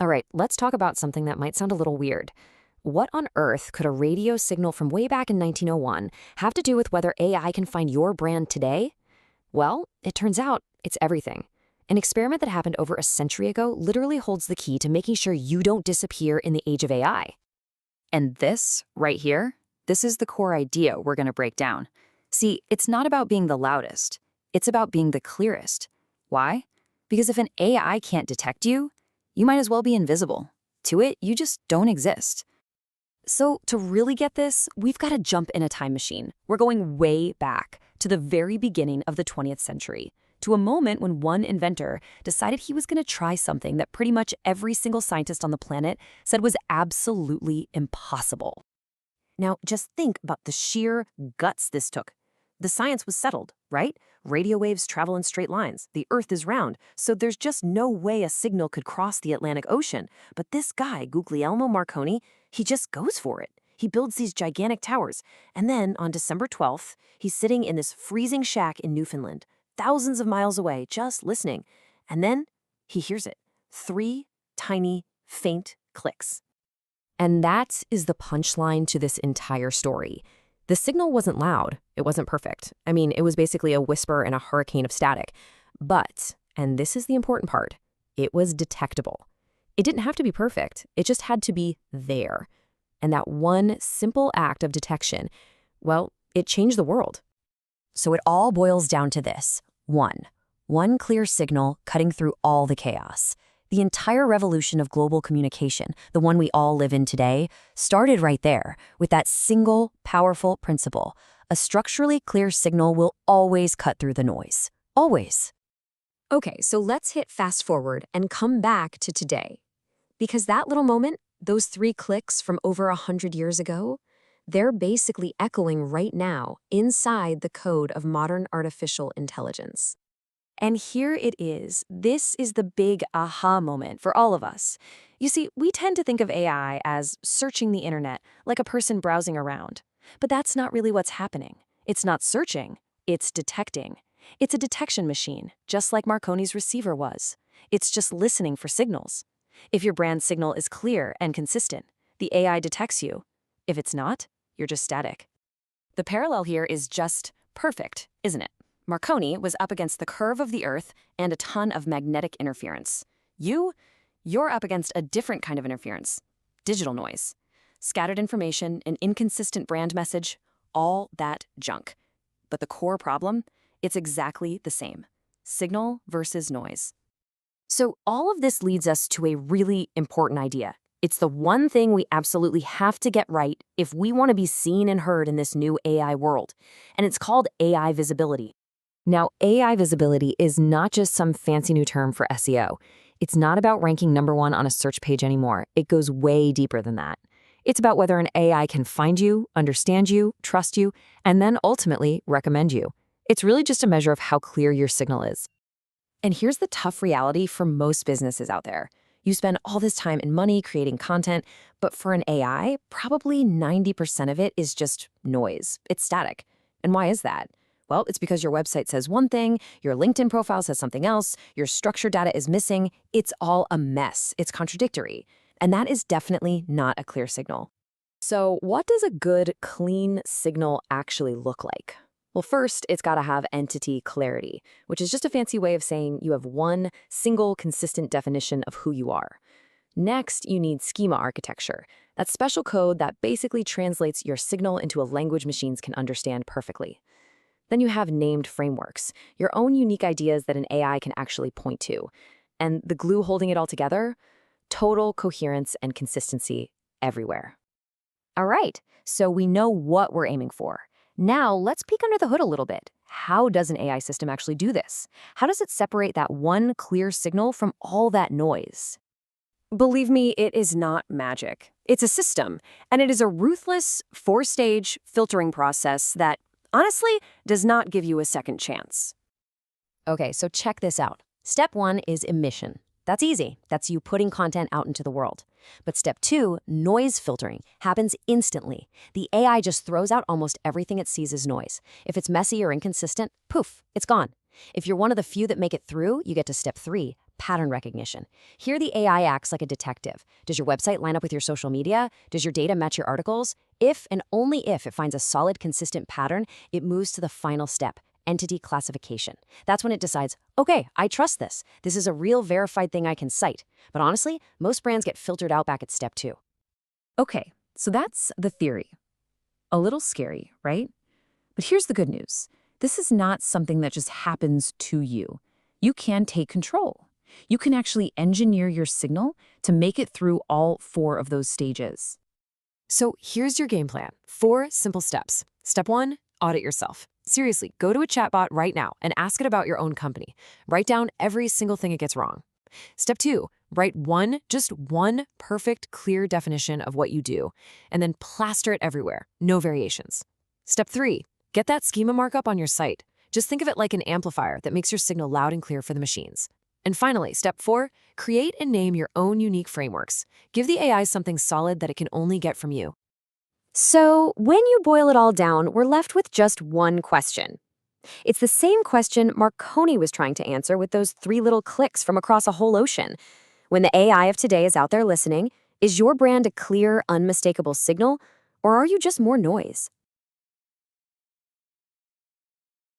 All right, let's talk about something that might sound a little weird. What on earth could a radio signal from way back in 1901 have to do with whether AI can find your brand today? Well, it turns out it's everything. An experiment that happened over a century ago literally holds the key to making sure you don't disappear in the age of AI. And this, right here, this is the core idea we're going to break down. See, it's not about being the loudest. It's about being the clearest. Why? Because if an AI can't detect you, you might as well be invisible. To it, you just don't exist. So to really get this, we've got to jump in a time machine. We're going way back to the very beginning of the 20th century, to a moment when one inventor decided he was going to try something that pretty much every single scientist on the planet said was absolutely impossible. Now, just think about the sheer guts this took. The science was settled, right? Radio waves travel in straight lines. The Earth is round, so there's just no way a signal could cross the Atlantic Ocean. But this guy, Guglielmo Marconi, he just goes for it. He builds these gigantic towers. And then, on December 12th, he's sitting in this freezing shack in Newfoundland, thousands of miles away, just listening. And then he hears it. 3 tiny, faint clicks. And that is the punchline to this entire story. The signal wasn't loud. It wasn't perfect. I mean, it was basically a whisper in a hurricane of static. But, and this is the important part, it was detectable. It didn't have to be perfect. It just had to be there. And that one simple act of detection, well, it changed the world. So it all boils down to this. One clear signal cutting through all the chaos. The entire revolution of global communication, the one we all live in today, started right there with that single, powerful principle. A structurally clear signal will always cut through the noise. Always. Okay, so let's hit fast forward and come back to today. Because that little moment, those 3 clicks from over 100 years ago, they're basically echoing right now inside the code of modern artificial intelligence. And here it is. This is the big aha moment for all of us. You see, we tend to think of AI as searching the internet, like a person browsing around. But that's not really what's happening. It's not searching, it's detecting. It's a detection machine, just like Marconi's receiver was. It's just listening for signals. If your brand signal is clear and consistent, the AI detects you. If it's not, you're just static. The parallel here is just perfect, isn't it? Marconi was up against the curve of the Earth and a ton of magnetic interference. You're up against a different kind of interference, digital noise. Scattered information, an inconsistent brand message, all that junk. But the core problem, it's exactly the same. Signal versus noise. So all of this leads us to a really important idea. It's the one thing we absolutely have to get right if we want to be seen and heard in this new AI world. And it's called AI visibility. Now, AI visibility is not just some fancy new term for SEO. It's not about ranking #1 on a search page anymore. It goes way deeper than that. It's about whether an AI can find you, understand you, trust you, and then ultimately recommend you. It's really just a measure of how clear your signal is. And here's the tough reality for most businesses out there. You spend all this time and money creating content, but for an AI, probably 90% of it is just noise. It's static. And why is that? Well, it's because your website says one thing, your LinkedIn profile says something else, your structured data is missing. It's all a mess. It's contradictory. And that is definitely not a clear signal. So what does a good, clean signal actually look like? Well, first, it's got to have entity clarity, which is just a fancy way of saying you have one single consistent definition of who you are. Next, you need schema architecture. That's special code that basically translates your signal into a language machines can understand perfectly. Then you have named frameworks, your own unique ideas that an AI can actually point to. And the glue holding it all together? Total coherence and consistency everywhere. All right, so we know what we're aiming for. Now, let's peek under the hood a little bit. How does an AI system actually do this? How does it separate that one clear signal from all that noise? Believe me, it is not magic. It's a system, and it is a ruthless, 4-stage filtering process that, honestly, does not give you a second chance. Okay, so check this out. Step 1 is emission. That's easy. That's you putting content out into the world. But step 2, noise filtering, happens instantly. The AI just throws out almost everything it sees as noise. If it's messy or inconsistent, poof, it's gone. If you're one of the few that make it through, you get to step 3, pattern recognition. Here, the AI acts like a detective. Does your website line up with your social media? Does your data match your articles? If and only if it finds a solid, consistent pattern, it moves to the final step, entity classification. That's when it decides, okay, I trust this. This is a real verified thing I can cite. But honestly, most brands get filtered out back at step 2. Okay, so that's the theory. A little scary, right? But here's the good news. This is not something that just happens to you. You can take control. You can actually engineer your signal to make it through all 4 of those stages. So here's your game plan. 4 simple steps. Step 1, audit yourself. Seriously, go to a chatbot right now and ask it about your own company. Write down every single thing it gets wrong. Step 2, write just one perfect, clear definition of what you do, and then plaster it everywhere, no variations. Step 3, get that schema markup on your site. Just think of it like an amplifier that makes your signal loud and clear for the machines. And finally, step 4, create and name your own unique frameworks. Give the AI something solid that it can only get from you. So, when you boil it all down, we're left with just one question. It's the same question Marconi was trying to answer with those 3 little clicks from across a whole ocean. When the AI of today is out there listening, is your brand a clear, unmistakable signal, or are you just more noise?